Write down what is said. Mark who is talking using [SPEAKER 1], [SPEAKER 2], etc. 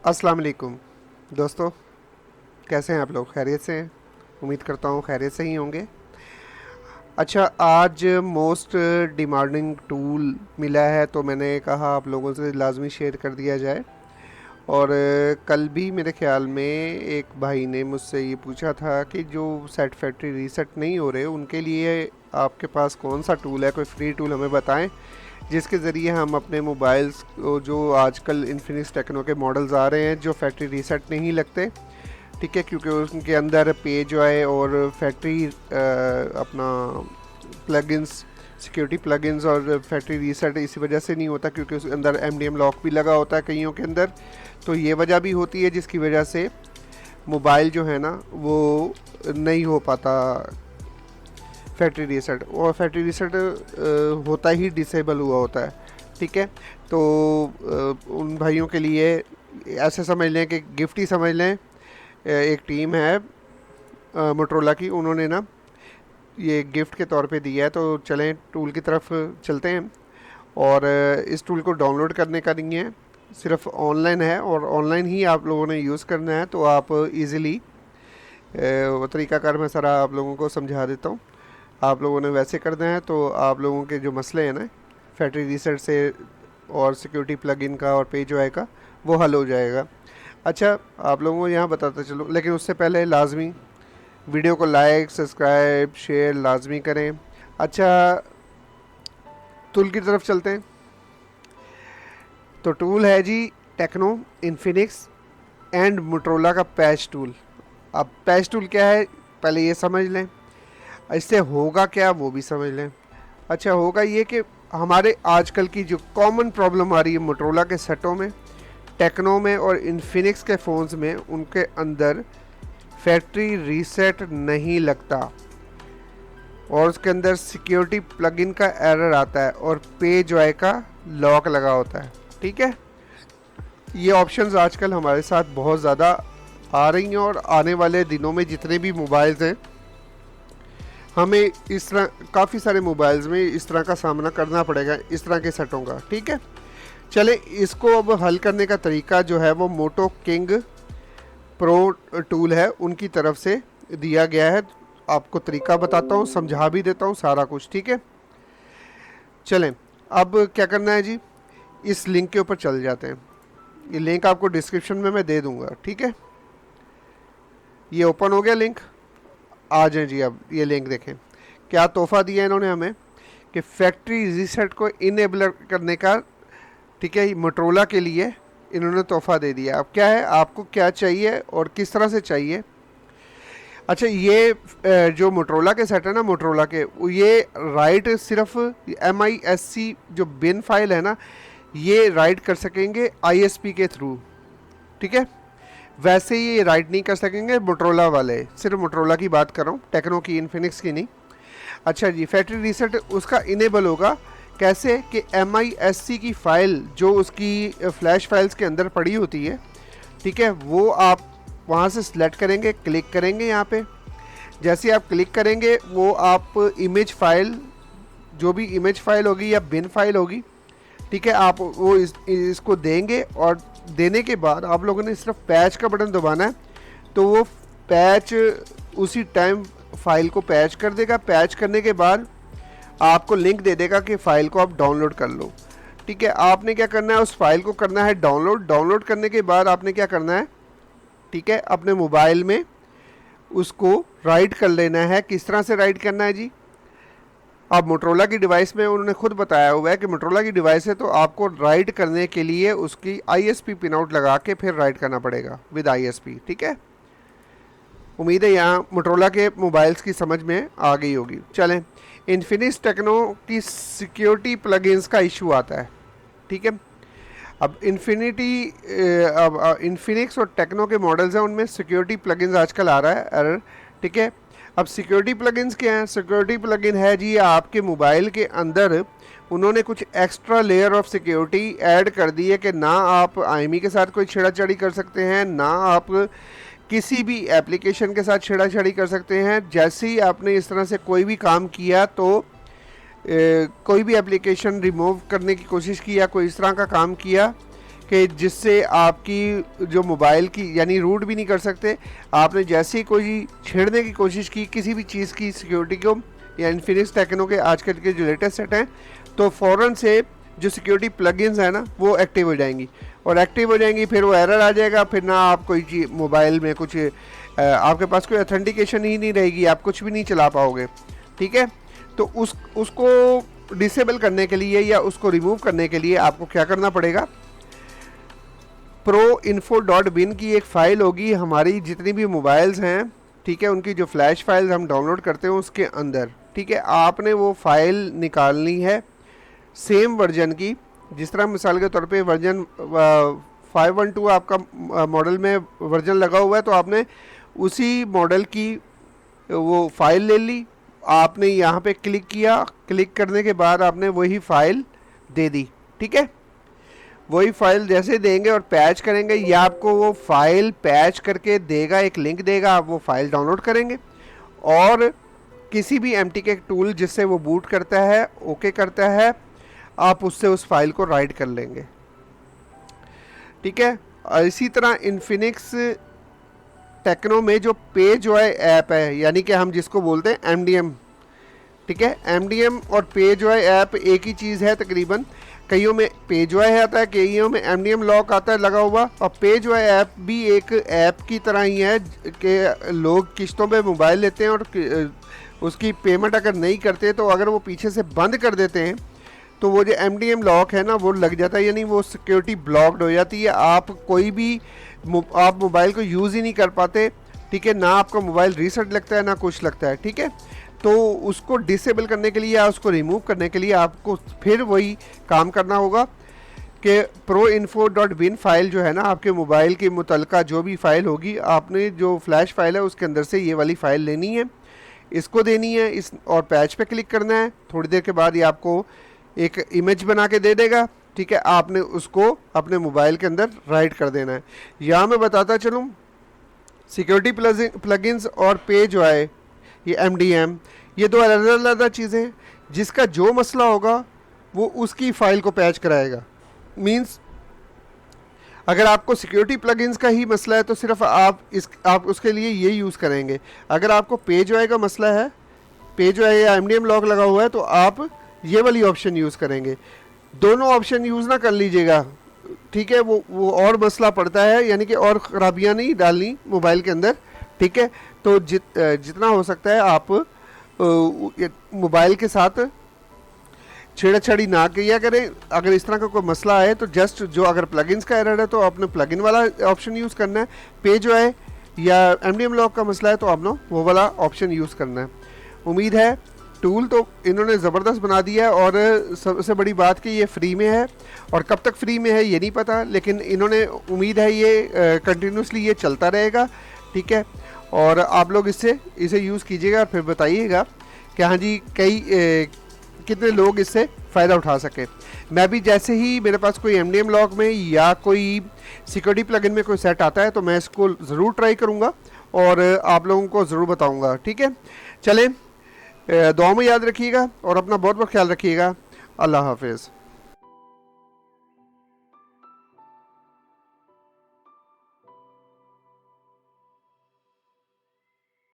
[SPEAKER 1] अस्सलाम वालेकुम दोस्तों, कैसे हैं आप लोग? खैरियत से हैं? उम्मीद करता हूँ खैरियत से ही होंगे। अच्छा, आज मोस्ट डिमांडिंग टूल मिला है तो मैंने कहा आप लोगों से लाजमी शेयर कर दिया जाए। और कल भी मेरे ख्याल में एक भाई ने मुझसे ये पूछा था कि जो सेट फैक्ट्री रीसेट नहीं हो रहे उनके लिए आपके पास कौन सा टूल है, कोई फ्री टूल हमें बताएं जिसके ज़रिए हम अपने मोबाइल्स को, जो आजकल इन्फिनिक्स टेक्नो के मॉडल्स आ रहे हैं जो फैक्ट्री रीसेट नहीं लगते, ठीक है, क्योंकि उनके अंदर पे जो है और फैक्ट्री अपना प्लगइन्स, सिक्योरिटी प्लगइन्स और फैक्ट्री रीसेट इसी वजह से नहीं होता क्योंकि उसके अंदर एमडीएम लॉक भी लगा होता है कईयों के अंदर। तो ये वजह भी होती है जिसकी वजह से मोबाइल जो है ना वो नहीं हो पाता फैक्ट्री रीसेट, और फैक्ट्री रीसेट होता ही डिसेबल हुआ होता है। ठीक है, तो उन भाइयों के लिए ऐसे समझ लें कि गिफ्ट ही समझ लें। एक टीम है मोटरोला की, उन्होंने ना ये गिफ्ट के तौर पे दिया है, तो चलें टूल की तरफ चलते हैं। और इस टूल को डाउनलोड करने का नहीं है, सिर्फ ऑनलाइन है और ऑनलाइन ही आप लोगों ने यूज़ करना है। तो आप इजीली वो तरीक़ाकार मैं सारा आप लोगों को समझा देता हूँ। आप लोगों ने वैसे करना है तो आप लोगों के जो मसले हैं ना फैक्ट्री रीसेट से और सिक्योरिटी प्लगइन का और पेज वाई का, वो हल हो जाएगा। अच्छा, आप लोगों को यहाँ बताता चलो, लेकिन उससे पहले लाजमी वीडियो को लाइक सब्सक्राइब शेयर लाजमी करें। अच्छा, टूल की तरफ चलते हैं। तो टूल है जी टेक्नो, इन्फिनिक्स एंड मोटरोला का पैच टूल। अब पैच टूल क्या है पहले ये समझ लें, इससे होगा क्या वो भी समझ लें। अच्छा, होगा ये कि हमारे आजकल की जो कॉमन प्रॉब्लम आ रही है मोटरोला के सेटों में, टेक्नो में और इन्फिनिक्स के फ़ोन्स में, उनके अंदर फैक्ट्री रीसेट नहीं लगता और उसके अंदर सिक्योरिटी प्लगइन का एरर आता है और पेज वाई का लॉक लगा होता है। ठीक है, ये ऑप्शंस आजकल हमारे साथ बहुत ज़्यादा आ रही हैं और आने वाले दिनों में जितने भी मोबाइल्स हैं हमें इस तरह काफ़ी सारे मोबाइल्स में इस तरह का सामना करना पड़ेगा, इस तरह के सेटों का। ठीक है, चले इसको अब हल करने का तरीका जो है वो मोटो किंग प्रो टूल है उनकी तरफ से दिया गया है। आपको तरीका बताता हूँ, समझा भी देता हूँ सारा कुछ। ठीक है, चलें अब क्या करना है जी, इस लिंक के ऊपर चल जाते हैं। ये लिंक आपको डिस्क्रिप्शन में मैं दे दूँगा। ठीक है, ये ओपन हो गया लिंक, आ जाए जी। अब ये लिंक देखें क्या तोहफा दिया इन्होंने हमें कि फैक्ट्री रीसेट को इनेबलर करने का। ठीक है, मोटरोला के लिए इन्होंने तोहफा दे दिया। अब क्या है, आपको क्या चाहिए और किस तरह से चाहिए। अच्छा, ये जो मोटरोला के सेट है ना, मोटरोला के, ये राइट सिर्फ MISC जो बिन फाइल है ना, ये राइट कर सकेंगे ISP के थ्रू। ठीक है, वैसे ये राइट नहीं कर सकेंगे मोटरोला वाले, सिर्फ मोटरोला की बात कर रहा हूँ, टेक्नो की इन्फिनिक्स की नहीं। अच्छा जी, फैक्ट्री रीसेट उसका इनेबल होगा कैसे कि MISC की फ़ाइल जो उसकी फ्लैश फाइल्स के अंदर पड़ी होती है, ठीक है, वो आप वहाँ से सिलेक्ट करेंगे, क्लिक करेंगे यहाँ पे। जैसे आप क्लिक करेंगे वो आप इमेज फ़ाइल, जो भी इमेज फ़ाइल होगी या बिन फाइल होगी, ठीक है, आप वो इसको देंगे और देने के बाद आप लोगों ने सिर्फ पैच का बटन दबाना है तो वो पैच उसी टाइम फाइल को पैच कर देगा। पैच करने के बाद आपको लिंक दे देगा कि फ़ाइल को आप डाउनलोड कर लो। ठीक है, आपने क्या करना है, उस फाइल को करना है डाउनलोड। डाउनलोड करने के बाद आपने क्या करना है, ठीक है, अपने मोबाइल में उसको राइट कर लेना है। किस तरह से राइट करना है जी, अब मोटरोला की डिवाइस में उन्होंने खुद बताया हुआ है कि मोटरोला की डिवाइस है तो आपको राइट करने के लिए उसकी ISP पिन आउट लगा के फिर राइट करना पड़ेगा विद ISP। ठीक है, उम्मीद है यहाँ मोटरोला के मोबाइल्स की समझ में आ गई होगी। चलें, इन्फिनिक्स टेक्नो की सिक्योरिटी प्लगइन्स का इशू आता है। ठीक है, अब इन्फिनिक्स और टेक्नो के मॉडल्स हैं, उनमें सिक्योरिटी प्लगइन्स आजकल आ रहा है एरर। ठीक है, अब सिक्योरिटी प्लगइन्स क्या हैं, सिक्योरिटी प्लगइन है जी आपके मोबाइल के अंदर उन्होंने कुछ extra layer of security add कर दी है कि ना आप IMEI के साथ कोई छेड़ाछाड़ी कर सकते हैं, ना आप किसी भी एप्लीकेशन के साथ छेड़ाछाड़ी कर सकते हैं। जैसे ही आपने इस तरह से कोई भी काम किया तो कोई भी एप्लीकेशन रिमूव करने की कोशिश की या कोई इस तरह का काम किया कि जिससे आपकी जो मोबाइल की यानी रूट भी नहीं कर सकते। आपने जैसे ही कोई छेड़ने की कोशिश की किसी भी चीज़ की सिक्योरिटी को या इन्फिनिक्स टेक्नो के आजकल के जो लेटेस्ट सेट हैं, तो फ़ौरन से जो सिक्योरिटी प्लगइन्स है ना वो एक्टिव हो जाएंगी, और एक्टिव हो जाएंगी फिर वो एरर आ जाएगा, फिर ना आप कोई चीज़ मोबाइल में कुछ आपके पास कोई ऑथेंटिकेशन ही नहीं रहेगी, आप कुछ भी नहीं चला पाओगे। ठीक है, तो उसको डिसेबल करने के लिए या उसको रिमूव करने के लिए आपको क्या करना पड़ेगा, proinfo.bin की एक फ़ाइल होगी हमारी जितनी भी मोबाइल्स हैं, ठीक है, उनकी जो फ्लैश फाइल्स हम डाउनलोड करते हैं उसके अंदर। ठीक है, आपने वो फाइल निकालनी है सेम वर्जन की, जिस तरह मिसाल के तौर पे वर्जन 512 आपका मॉडल में वर्जन लगा हुआ है, तो आपने उसी मॉडल की वो फाइल ले ली, आपने यहाँ पे क्लिक किया, क्लिक करने के बाद आपने वही फाइल दे दी। ठीक है, वही फाइल जैसे देंगे और पैच करेंगे, या आपको वो फाइल पैच करके देगा, एक लिंक देगा, आप वो फाइल डाउनलोड करेंगे और किसी भी MTK टूल जिससे वो बूट करता है, ओके करता है, आप उससे उस फाइल को राइट कर लेंगे। ठीक है, और इसी तरह इन्फिनिक्स टेक्नो में जो पेजॉय ऐप है, यानी कि हम जिसको बोलते हैं MDM, ठीक है, MDM और पेजॉय ऐप एक ही चीज़ है तकरीबन। कईयों में पेजॉय आता है, कईयों में MDM लॉक आता है लगा हुआ, और पेजॉय ऐप भी एक ऐप की तरह ही है कि लोग किस्तों पे मोबाइल लेते हैं और उसकी पेमेंट अगर नहीं करते तो अगर वो पीछे से बंद कर देते हैं तो वो जो MDM लॉक है ना वो लग जाता है, यानी वो सिक्योरिटी ब्लॉक्ड हो जाती है, आप कोई भी आप मोबाइल को यूज़ ही नहीं कर पाते। ठीक है, ना आपका मोबाइल रीसेट लगता है ना कुछ लगता है। ठीक है, तो उसको डिसेबल करने के लिए या उसको रिमूव करने के लिए आपको फिर वही काम करना होगा कि proinfo.bin फाइल जो है ना आपके मोबाइल के मुतलका जो भी फ़ाइल होगी, आपने जो फ्लैश फाइल है उसके अंदर से ये वाली फ़ाइल लेनी है, इसको देनी है, इस और पैच पे क्लिक करना है। थोड़ी देर के बाद ये आपको एक इमेज बना के दे देगा। ठीक है, आपने उसको अपने मोबाइल के अंदर राइट कर देना है। यहाँ मैं बताता चलूँ, सिक्योरिटी प्लगइन्स और पेजॉय, ये MDM, ये दो अलग अलग चीज़ें हैं। जिसका जो मसला होगा वो उसकी फ़ाइल को पैच कराएगा। मींस अगर आपको सिक्योरिटी प्लगइन्स का ही मसला है तो सिर्फ आप उसके लिए ये यूज़ करेंगे। अगर आपको पेजॉय का मसला है, पेजॉय या MDM लॉक लगा हुआ है, तो आप ये वाली ऑप्शन यूज़ करेंगे। दोनों ऑप्शन यूज़ ना कर लीजिएगा। ठीक है, वो और मसला पड़ता है, यानी कि और ख़राबियाँ नहीं डालनी मोबाइल के अंदर। ठीक है, तो जितना हो सकता है आप मोबाइल के साथ छेड़छाड़ी ना किया करें। अगर इस तरह का कोई मसला है तो जस्ट जो अगर प्लगइन्स का एरर है तो आपने प्लगइन वाला ऑप्शन यूज़ करना है, पेजॉय या MDM लॉक का मसला है तो आपने वो वाला ऑप्शन यूज़ करना है। उम्मीद है टूल तो इन्होंने ज़बरदस्त बना दिया है, और सबसे बड़ी बात कि ये फ्री में है, और कब तक फ्री में है ये नहीं पता, लेकिन इन्होंने उम्मीद है ये कंटिन्यूसली ये चलता रहेगा। ठीक है, और आप लोग इसे यूज़ कीजिएगा और फिर बताइएगा कि हाँ जी कितने लोग इससे फ़ायदा उठा सके। मैं भी जैसे ही मेरे पास कोई MDM लॉक में या कोई सिक्योरिटी प्लगइन में कोई सेट आता है तो मैं इसको ज़रूर ट्राई करूँगा और आप लोगों को ज़रूर बताऊँगा। ठीक है, चलें, दुआ में याद रखिएगा और अपना बहुत बहुत ख्याल रखिएगा। अल्लाह हाफिज़।